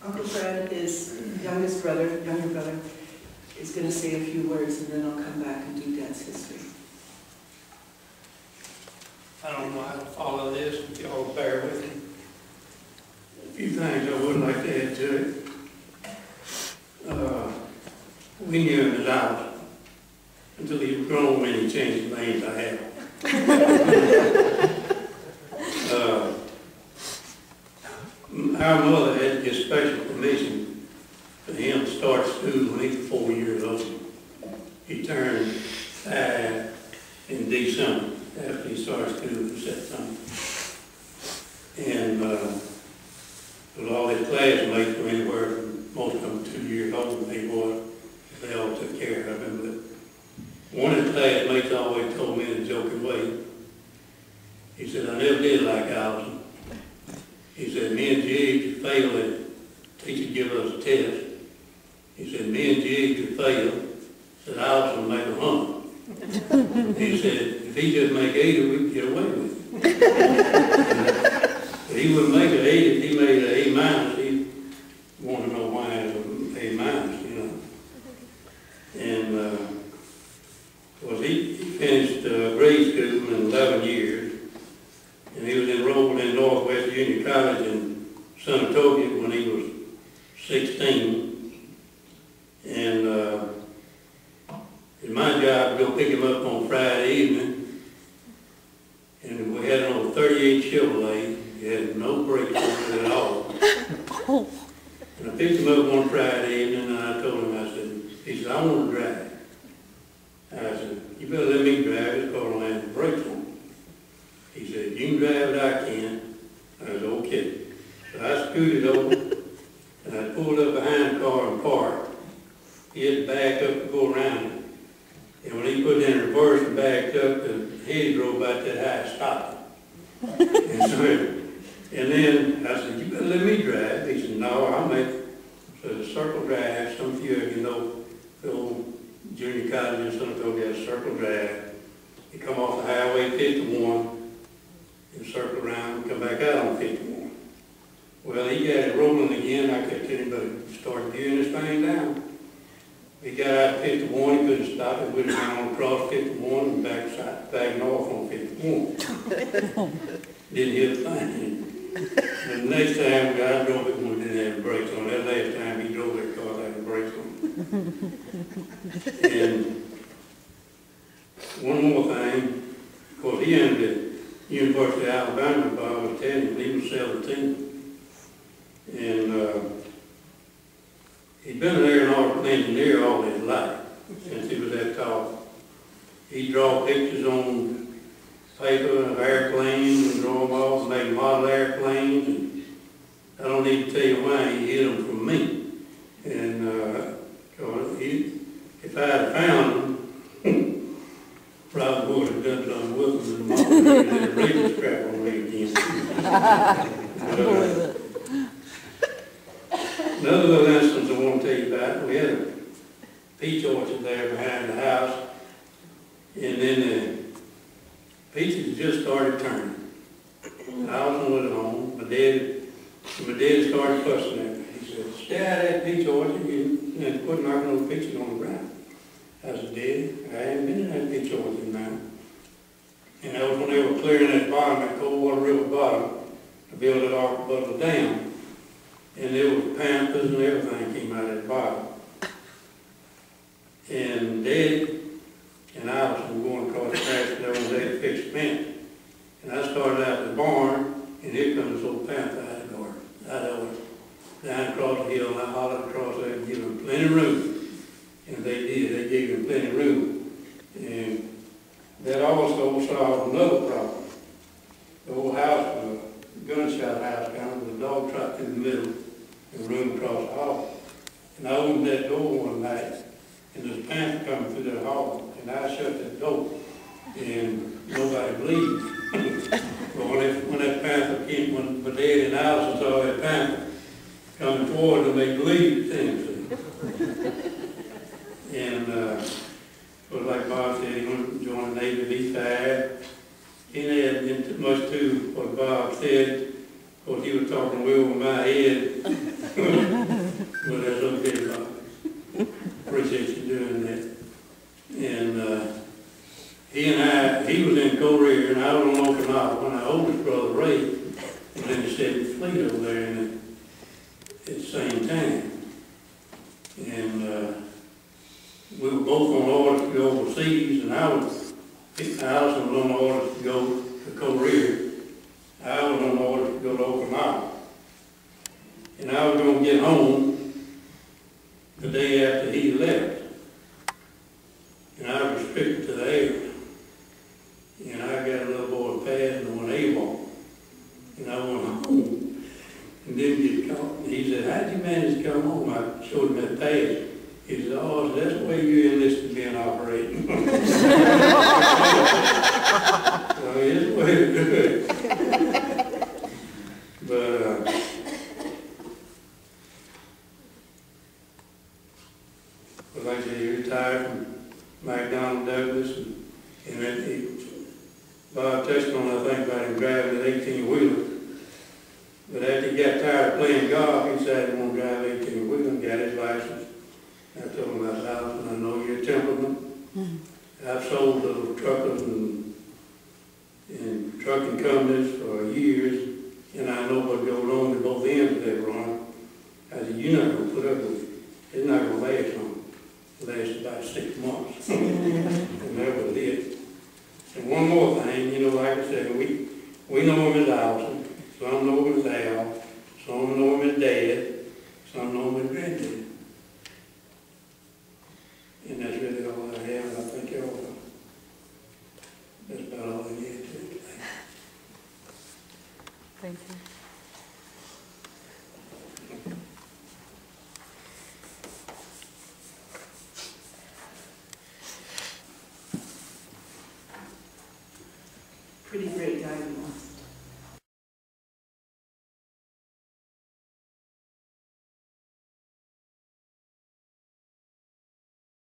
Uncle Fred, his younger brother, is going to say a few words, and then I'll come back and do Dad's history. I don't know how to follow this, if y'all bear with me. A few things I would like to add to it. We knew him as Albert until he was grown and he changed his name to Al. Our mother had to get special permission for him to start school when he was 4 years old. He turned 5 in December after he started school in September. And with all his classmates were anywhere from most of them 2 years older than he was. They all took care of him. But one of his classmates always told me in a joking way, he said, I never did like Allison. He said, me and Jig could fail it. Teacher give us a test. He said, me and Jig could fail. Said, Allison make 100. He said, if he just make 80, we could get away with it. But he wouldn't make it 80 if he made an A minus. He wanted to know why it was an A minus, you know. And of course, he finished grade school in 11 years. And he was enrolled in Northwest Junior College in Sanatopia when he was 16. And it's my job to go pick him up on Friday evening. And we had an old 38 Chevrolet. He had no brakes on it at all. And I picked him up one Friday evening and I told him, he said, I want to drive. I said, you better let me drive it because I don't have the brakes on. He said, you can drive it, I can. I said, okay. So I scooted over and I pulled up behind the car and parked. He had to back up and go around it. And when he put it in reverse and backed up, the head drove about that high and stopped it. And then I said, you better let me drive. He said, no, I'll make it. So the circle drive, some of you know, the old junior college in Sanatopia has circle drive. You come off the highway 51 and circle around and come back out on 51. Well, he got it rolling again. I kept telling him, but start gearing this thing down. He got out of 51, he couldn't stop it. We went down across 51 and back north on 51. Didn't hit a thing. The next time I drove it when we didn't have brakes on. That last time he drove that car without the brakes on. And one more thing, of course, he ended at University of Alabama, but I was telling him he was 17. And he'd been an aeronautical engineer all his life, since he was that tall. He'd draw pictures on paper of airplanes and draw them off and make model airplanes. And I don't need to tell you why he hid them from me. And if I had found them, probably would have done something with them in the morning and then really scrap on me again. Another little instance I want to tell you about, we had a peach orchard there behind the house, and then the peaches just started turning. I was at home. My dad started fussing at me. He said, stay out of that peach orchard and quit knocking those peaches on the ground. I said, Dad, I haven't been in that peach orchard now. And that was when they were clearing that bottom, that Cold Water River bottom, to build that arc above the dam. And there was panthers and everything came out of that bottom. And Dad and Allison were going across the pasture there one day to fix the fence. And I started out the barn, and here comes this old panther out of the garden. Down across the hill, and I hollered across there and gave them plenty of room. And they did. They gave them plenty of room. And that also solved another problem. The old house was a gunshot house kind of with a dog trot through the middle and room across the hall. And I opened that door one night, and there's a panther coming through that hall, and I shut that door, and nobody believed. But when that panther came, when my dad and Allison saw that panther coming toward them, they believed things. And but like Bob said, he went to join the Navy, he fired. He didn't add much to what Bob said. Well, you were talking way over my head. But that's okay, Rob. Appreciate you doing that. And he was in Korea and I was on Okinawa when our oldest brother Ray was in the 7th Fleet over there at the same time. And we were both on orders to go overseas, and Allison was on orders to go to Korea. I was on orders to go to Okinawa. And I was going to get home the day after he left. And I was restricted to the area. And I got a little boy pass and went AWOL. And I went home and didn't get caught. And he said, "How'd you manage to come home?" I showed him that pass. He said, "Oh, that's the way you enlisted to be an operating." So it's the way to do it. But like I said, he retired from McDonnell Douglas, and then Bob touched on, I think, about him driving an 18-wheeler. But after he got tired of playing golf, he decided he wanted to drive an 18-wheeler and got his license. I told him about Allison, I know your temperament. I've sold to truckers and trucking companies for years, and I know what goes on at both ends of that run. I said, "You're not going to put up with it. It's not going to last long. It lasts about 6 months." And that was it. And one more thing, you know, like I said, we know him as Allison, some know him as Al, some know him as Dad, some know him as Granddad. And that's really all I have. I think that's about all I need to say. Thank you. Pretty great.